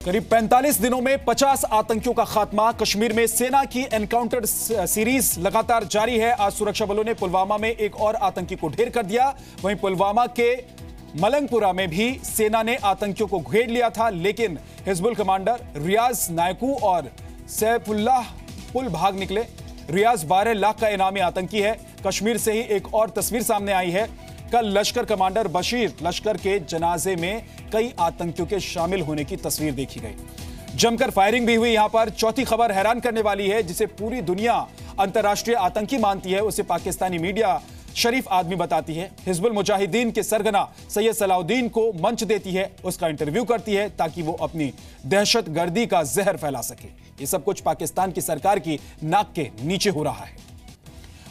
करीब 45 दिनों में 50 आतंकियों का खात्मा। कश्मीर में सेना की एनकाउंटर सीरीज लगातार जारी है। आज सुरक्षा बलों ने पुलवामा में एक और आतंकी को ढेर कर दिया। वहीं पुलवामा के मलंगपुरा में भी सेना ने आतंकियों को घेर लिया था, लेकिन हिजबुल कमांडर रियाज नायकू और सैफुल्लाह पुल भाग निकले। रियाज 12 लाख का इनामी आतंकी है। कश्मीर से ही एक और तस्वीर सामने आई है। कल लश्कर कमांडर बशीर लश्कर के जनाजे में कई आतंकियों के शामिल होने की तस्वीर देखी गई। जमकर फायरिंग भी हुई यहां पर। चौथी खबर हैरान करने वाली है, जिसे पूरी दुनिया अंतर्राष्ट्रीय आतंकी मानती है, उसे पाकिस्तानी मीडिया शरीफ आदमी बताती है। हिजबुल मुजाहिदीन के सरगना सैयद सलाउद्दीन को मंच देती है, उसका इंटरव्यू करती है ताकि वो अपनी दहशतगर्दी का जहर फैला सके। ये सब कुछ पाकिस्तान की सरकार की नाक के नीचे हो रहा है।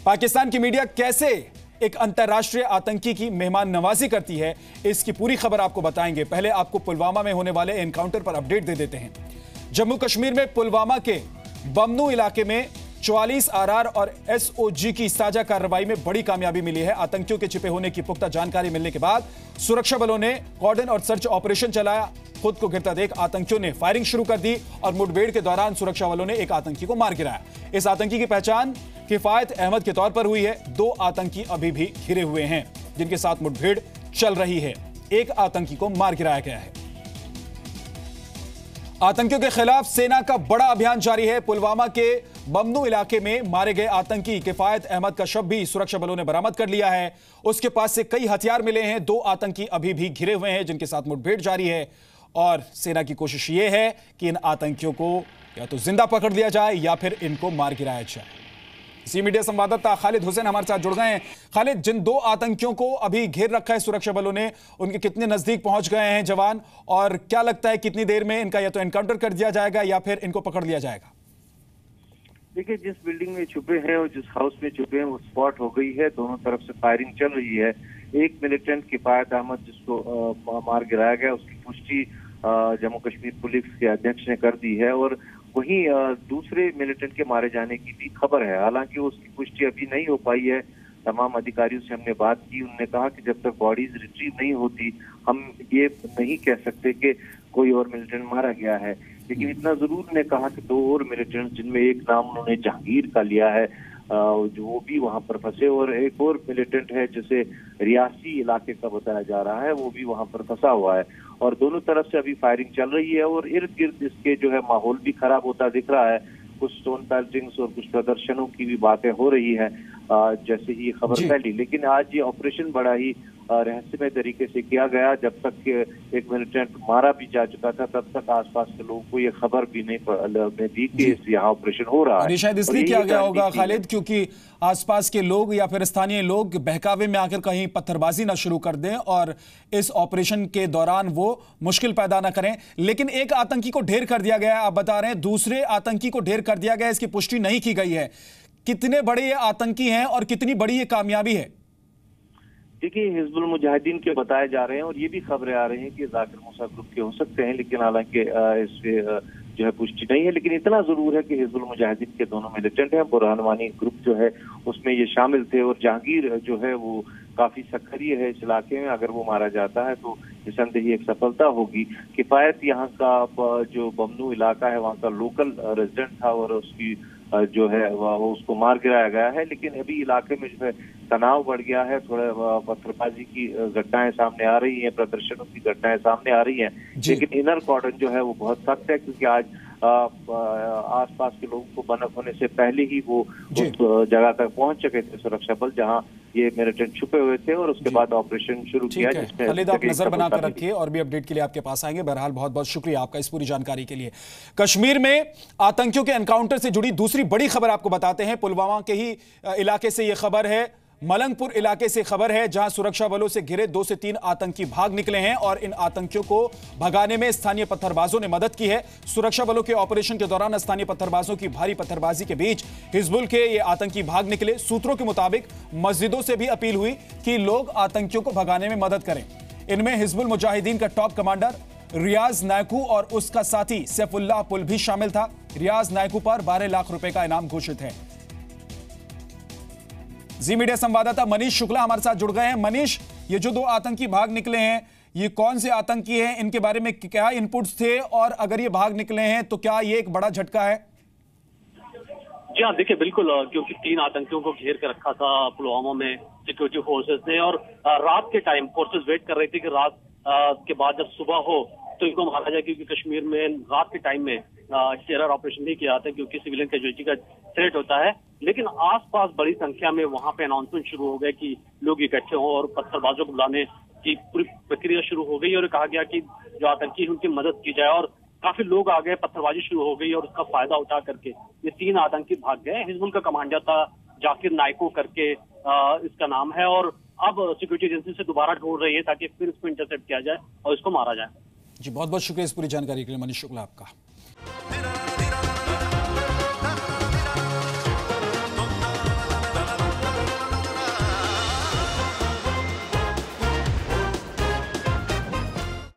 पाकिस्तान की मीडिया कैसे एक अंतर्राष्ट्रीय आतंकी की मेहमान नवाजी करती है, इसकी पूरी खबर आपको बताएंगे। पहले आपको पुलवामा में होने वाले एनकाउंटर पर अपडेट दे देते हैं। जम्मू कश्मीर में पुलवामा के बमनू इलाके में 44 आरआर और एसओजी की साझा कार्रवाई में बड़ी कामयाबी मिली है। आतंकियों के छिपे होने की पुख्ता जानकारी मिलने के बाद सुरक्षा बलों ने कॉर्डन और सर्च ऑपरेशन चलाया। खुद को गिरता देख आतंकियों ने फायरिंग शुरू कर दी और मुठभेड़ के दौरान सुरक्षा बलों ने एक आतंकी को मार गिराया। इस आतंकी की पहचान किफायत अहमद के तौर पर हुई है। 2 आतंकी अभी भी घिरे हुए हैं, जिनके साथ मुठभेड़ चल रही है। एक आतंकी को मार गिराया गया है। आतंकियों के खिलाफ सेना का बड़ा अभियान जारी है। पुलवामा के बमनू इलाके में मारे गए आतंकी किफायत अहमद का शव भी सुरक्षा बलों ने बरामद कर लिया है। उसके पास से कई हथियार मिले हैं। 2 आतंकी अभी भी घिरे हुए हैं, जिनके साथ मुठभेड़ जारी है और सेना की कोशिश यह है कि इन आतंकियों को या तो जिंदा पकड़ लिया जाए या फिर इनको मार गिराया जाए। इसी मीडिया संवाददाता खालिद हुसैन हमारे साथ जुड़ गए हैं। खालिद, जिन 2 आतंकियों को अभी घेर रखा है सुरक्षा बलों ने, उनके कितने नजदीक पहुंच गए हैं जवान, और क्या लगता है कितनी देर में इनका या तो एनकाउंटर कर दिया जाएगा या फिर इनको पकड़ लिया जाएगा? देखिए, जिस बिल्डिंग में छुपे हैं और जिस हाउस में छुपे हैं वो स्पॉट हो गई है। दोनों तरफ से फायरिंग चल रही है। एक मिलिटेंट किफायत अहमद जिसको मार गिराया गया, उसकी पुष्टि जम्मू कश्मीर पुलिस के अध्यक्ष ने कर दी है और वहीं दूसरे मिलिटेंट के मारे जाने की भी खबर है। हालांकि उसकी पुष्टि अभी नहीं हो पाई है। तमाम अधिकारियों से हमने बात की, उन्होंने कहा कि जब तक बॉडीज रिट्रीव नहीं होती हम ये नहीं कह सकते कि कोई और मिलिटेंट मारा गया है। लेकिन इतना जरूर उन्होंने कहा कि 2 और मिलिटेंट, जिनमें एक नाम उन्होंने जहांगीर का लिया है, जो वो भी वहां पर फंसे, और एक और मिलिटेंट है जिसे रियासी इलाके का बताया जा रहा है, वो भी वहां पर फंसा हुआ है। और दोनों तरफ से अभी फायरिंग चल रही है और इर्द गिर्द इसके जो है माहौल भी खराब होता दिख रहा है। कुछ स्टोन पेल्टिंग्स और कुछ प्रदर्शनों की भी बातें हो रही है जैसे ही खबर फैली। लेकिन आज ये ऑपरेशन बड़ा ही रहस्यमय तरीके से किया गया। जब तक एक मिलिटेंट मारा भी जा चुका था, तब तक आसपास के लोगों को ये खबर भी नहीं दी कि यहाँ ऑपरेशन हो रहा है। शायद इसलिए किया गया होगा खालिद, क्योंकि आसपास के लोग या फिर स्थानीय लोग बहकावे में आकर कहीं पत्थरबाजी ना शुरू कर दें और इस ऑपरेशन के दौरान वो मुश्किल पैदा ना करें। लेकिन एक आतंकी को ढेर कर दिया गया है, आप बता रहे हैं दूसरे आतंकी को ढेर कर दिया गया है, इसकी पुष्टि नहीं की गई है। कितने बड़े ये आतंकी हैं और कितनी बड़ी ये कामयाबी है? देखिए, हिजबुल मुजाहिदीन के बताए जा रहे हैं और ये भी खबरें आ रही हैं कि जाकिर मूसा ग्रुप के हो सकते हैं, लेकिन हालांकि इस पे जो है पुष्टि नहीं है। लेकिन इतना जरूर है कि हिजबुल मुजाहिदीन के दोनों मिलिटेंट हैं। बुरहान वानी ग्रुप जो है उसमें ये शामिल थे और जहांगीर जो है वो काफी सक्रिय है इस इलाके में। अगर वो मारा जाता है तो निसंदेही एक सफलता होगी। किफायत यहाँ का जो बमनू इलाका है वहाँ का लोकल रेजिडेंट था और उसकी जो है वो उसको मार गिराया गया है। लेकिन अभी इलाके में जो है तनाव बढ़ गया है। थोड़ा पत्थरबाजी की घटनाएं सामने आ रही हैं, प्रदर्शनों की घटनाएं सामने आ रही हैं। लेकिन इनर कॉर्डन जो है वो बहुत सख्त है, क्योंकि आज आसपास के लोगों को बनक होने से पहले ही वो उस जगह तक पहुंच चुके थे सुरक्षा बल, जहां ये मिलिटेंट छुपे हुए थे, और उसके बाद ऑपरेशन शुरू किया। खालिद, आप नजर बनाकर रखिए और भी अपडेट के लिए आपके पास आएंगे। बहरहाल बहुत बहुत शुक्रिया आपका इस पूरी जानकारी के लिए। कश्मीर में आतंकियों के एनकाउंटर से जुड़ी दूसरी बड़ी खबर आपको बताते हैं। पुलवामा के ही इलाके से यह खबर है। मलंगपुर इलाके से खबर है, जहां सुरक्षा बलों से घिरे 2 से 3 आतंकी भाग निकले हैं और इन आतंकियों को भगाने में स्थानीय पत्थरबाजों ने मदद की है। सुरक्षा बलों के ऑपरेशन के दौरान स्थानीय पत्थरबाजों की भारी पत्थरबाजी के बीच हिजबुल के ये आतंकी भाग निकले। सूत्रों के मुताबिक मस्जिदों से भी अपील हुई कि लोग आतंकियों को भगाने में मदद करें। इनमें हिजबुल मुजाहिदीन का टॉप कमांडर रियाज नायकू और उसका साथी सैफुल्लाह पुल भी शामिल था। रियाज नायकू पर 12 लाख रुपए का इनाम घोषित है। जी मीडिया संवाददाता मनीष शुक्ला हमारे साथ जुड़ गए हैं। मनीष, ये जो 2 आतंकी भाग निकले हैं, ये कौन से आतंकी हैं, इनके बारे में क्या इनपुट्स थे, और अगर ये भाग निकले हैं तो क्या ये एक बड़ा झटका है? जी हाँ, देखिए बिल्कुल, क्योंकि 3 आतंकियों को घेर के रखा था पुलवामा में सिक्योरिटी फोर्सेस ने, और रात के टाइम फोर्सेस वेट कर रही थी कि रात के बाद जब सुबह हो तो इनको मारा जाए, क्योंकि कश्मीर में रात के टाइम में टेरर ऑपरेशन नहीं किया जाता क्योंकि सिविलियन कैजुअलिटी का थ्रेट होता है। लेकिन आसपास बड़ी संख्या में वहां पे अनाउंसमेंट शुरू हो गए कि लोग इकट्ठे हों, और पत्थरबाजों को बुलाने की पूरी प्रक्रिया शुरू हो गई और कहा गया कि जो आतंकी है उनकी मदद की जाए, और काफी लोग आ गए, पत्थरबाजी शुरू हो गई और उसका फायदा उठा करके ये 3 आतंकी भाग गए। हिजबुल का कमांडर था जाकिर नाइको करके इसका नाम है, और अब सिक्योरिटी एजेंसी से दोबारा ढूंढ रही है ताकि फिर इसको इंटरसेप्ट किया जाए और इसको मारा जाए। जी बहुत बहुत शुक्रिया इस पूरी जानकारी के लिए मनीष शुक्ला आपका।